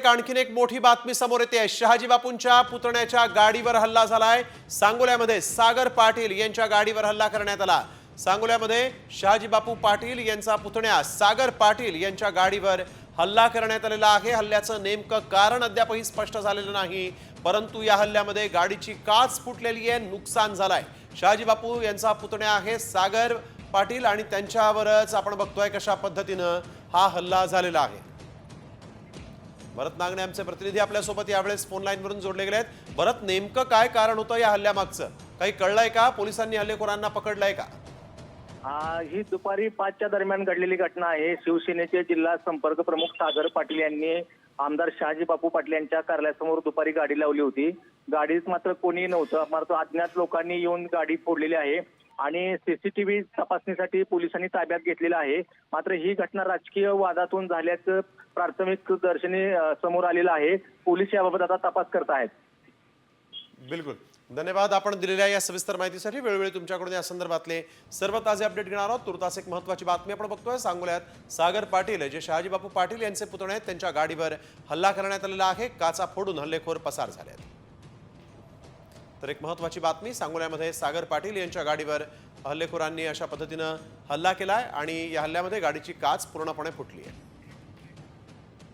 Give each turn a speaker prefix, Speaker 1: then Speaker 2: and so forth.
Speaker 1: आणखीन एक मोठी बातमी समोर येते आहे। शहाजी बापूंच्या पुतण्याच्या गाडीवर हल्ला झालाय। सांगोल्यामध्ये सागर पाटील यांच्या गाडीवर हल्ला करण्यात आला। सांगोल्यामध्ये शहाजी बापू पाटील यांचा पुतण्या सागर पाटील यांच्या गाडीवर हल्ला करण्यात आलेला आहे। हल्ल्याचं नेमकं कारण अद्यापही स्पष्ट झालेलं नाही, परंतु या हल्ल्यामध्ये गाडीची काच फुटलेली आहे, नुकसान झालंय। शहाजी बापू यांचा पुतण्या आहे सागर पाटील आणि त्यांच्यावरच आपण बघतोय कशा पद्धतीनं हा हल्ला झालेला आहे। भरत नागणे आमचे प्रतिनिधी आपल्या सोबत यावेळेस फोन लाईन वरून जोडले गेले आहेत। भरत, नेमकं काय कारण होतं या हल्ल्यामागचं, काही कळलंय का? पोलिसांनी हल्लेखोरांना पकडलंय का?
Speaker 2: ही दुपारी 5च्या दरम्यान घडलेली घटना आहे। शिवसेनेचे जिल्हा संपर्क प्रमुख सागर पाटील यांनी आमदार शहाजी बापू पाटील यांच्या कार्यालयासमोर दुपारी गाडी लावली होती। गाडीत मात्र कोणी नव्हतं, मात्र अज्ञात लोकांनी येऊन गाडी फोडलेली आहे आणि सीसीटीव्ही तपासणीसाठी पोलिसांनी ताब्यात घेतलेलं आहे। मात्र ही घटना राजकीय वादातून झाल्याचं प्राथमिक दर्शनी समोर आलेलं आहे। पोलीस याबाबत आता तपास करत आहेत।
Speaker 1: बिलकुल, धन्यवाद आपण दिलेल्या या सविस्तर माहितीसाठी। वेळोवेळी तुमच्याकडून या संदर्भातले सर्व ताजे अपडेट घेणार आहोत। तुर्तास एक महत्त्वाची बातमी आपण बघतोय। सांगोल्यात सागर पाटील जे शहाजी बापू पाटील यांचे पुतणे आहेत, त्यांच्या गाडीवर हल्ला करण्यात आलेला आहे। काचा फोडून हल्लेखोर पसार झाले आहेत। तर एक महत्त्वाची बातमी, सांगोल्यामध्ये सागर पाटील यांच्या गाडीवर हल्लेखोरांनी अशा पद्धतीनं हल्ला केलाय आणि या हल्ल्यामध्ये गाडीची काच पूर्णपणे फुटली आहे।